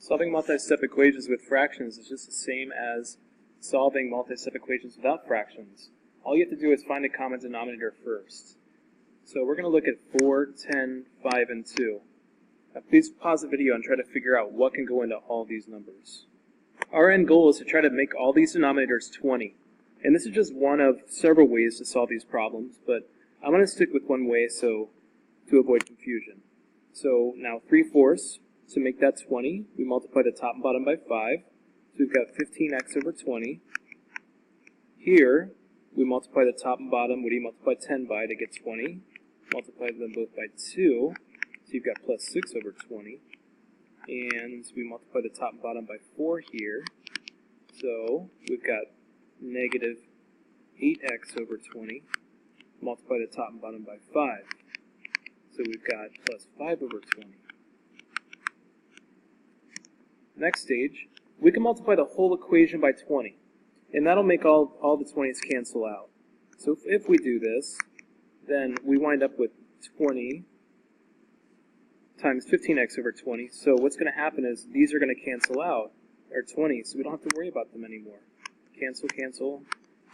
Solving multi-step equations with fractions is just the same as solving multi-step equations without fractions. All you have to do is find a common denominator first. So we're going to look at 4, 10, 5, and 2. Now please pause the video and try to figure out what can go into all these numbers. Our end goal is to try to make all these denominators 20. And this is just one of several ways to solve these problems, but I'm going to stick with one way to avoid confusion. So now 3/4. To make that 20, we multiply the top and bottom by 5. So we've got 15x over 20. Here, we multiply the top and bottom. What do you multiply 10 by to get 20? Multiply them both by 2. So you've got plus 6 over 20. And we multiply the top and bottom by 4 here. So we've got negative 8x over 20. Multiply the top and bottom by 5. So we've got plus 5 over 20. Next stage, we can multiply the whole equation by 20, and that'll make all the 20s cancel out. So if we do this, then we wind up with 20 times 15x over 20. So what's going to happen is these are going to cancel out, or 20, so we don't have to worry about them anymore. Cancel, cancel.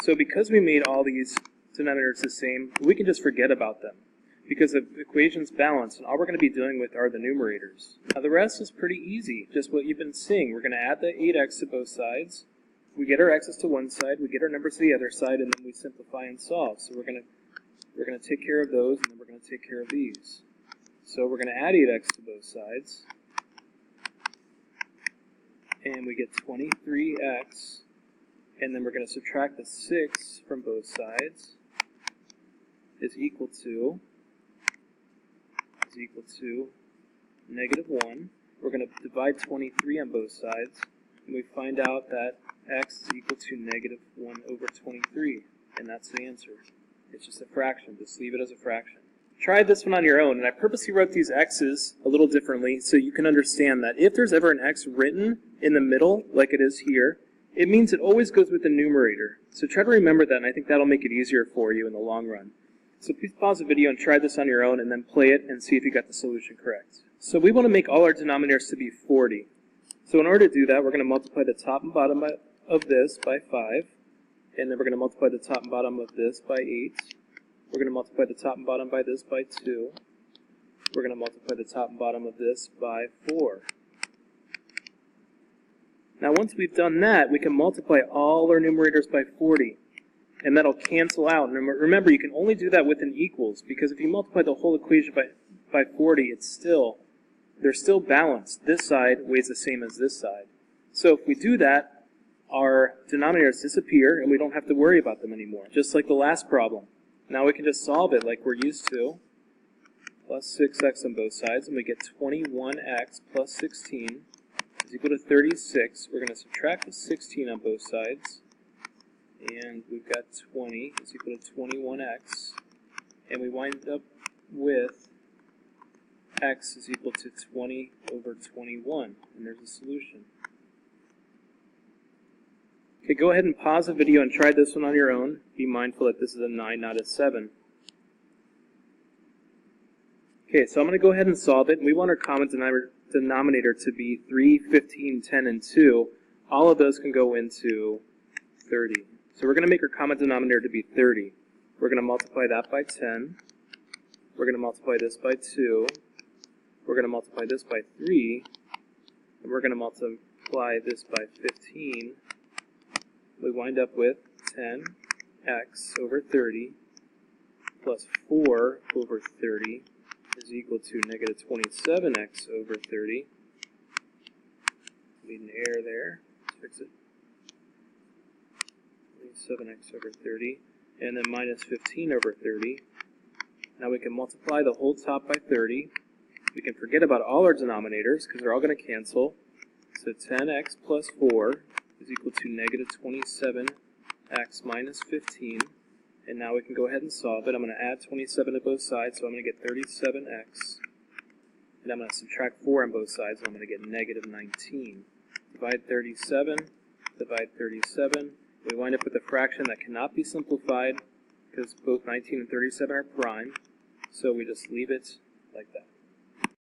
So because we made all these denominators the same, we can just forget about them, because the equation's balanced, and all we're going to be dealing with are the numerators. Now the rest is pretty easy, just what you've been seeing. We're going to add the 8x to both sides. We get our x's to one side, we get our numbers to the other side, and then we simplify and solve. So we're going to take care of those, and then we're going to take care of these. So we're going to add 8x to both sides, and we get 23x, and then we're going to subtract the 6 from both sides, is equal to negative 1. We're going to divide 23 on both sides, and we find out that x is equal to negative 1 over 23, and that's the answer. It's just a fraction. Just leave it as a fraction. Try this one on your own, and I purposely wrote these x's a little differently so you can understand that if there's ever an x written in the middle, like it is here, it means it always goes with the numerator. So try to remember that, and I think that'll make it easier for you in the long run. So please pause the video and try this on your own, and then play it and see if you got the solution correct. So we want to make all our denominators to be 40. So in order to do that, we're going to multiply the top and bottom of this by 5, and then we're going to multiply the top and bottom of this by 8. We're going to multiply the top and bottom by this by 2. We're going to multiply the top and bottom of this by 4. Now once we've done that, we can multiply all our numerators by 40. And that'll cancel out. And remember, you can only do that with an equals, because if you multiply the whole equation by 40, they're still balanced. This side weighs the same as this side. So if we do that, our denominators disappear, and we don't have to worry about them anymore, just like the last problem. Now we can just solve it like we're used to. Plus 6x on both sides, and we get 21x plus 16 is equal to 36. We're going to subtract the 16 on both sides. And we've got 20 is equal to 21x, and we wind up with x is equal to 20 over 21, and there's a solution. Okay, go ahead and pause the video and try this one on your own. Be mindful that this is a 9, not a 7. Okay, so I'm going to go ahead and solve it, and we want our common denominator to be 3, 15, 10, and 2. All of those can go into 30. So we're going to make our common denominator to be 30. We're going to multiply that by 10. We're going to multiply this by 2. We're going to multiply this by 3. And we're going to multiply this by 15. We wind up with 10x over 30 plus 4 over 30 is equal to negative 27x over 30. Need an error there. Let's fix it. 7x over 30, and then minus 15 over 30. Now we can multiply the whole top by 30. We can forget about all our denominators because they're all going to cancel. So 10x plus 4 is equal to negative 27x minus 15. And now we can go ahead and solve it. I'm going to add 27 to both sides, so I'm going to get 37x. And I'm going to subtract 4 on both sides, and I'm going to get negative 19. Divide 37, divide 37. We wind up with a fraction that cannot be simplified because both 19 and 37 are prime, so we just leave it like that.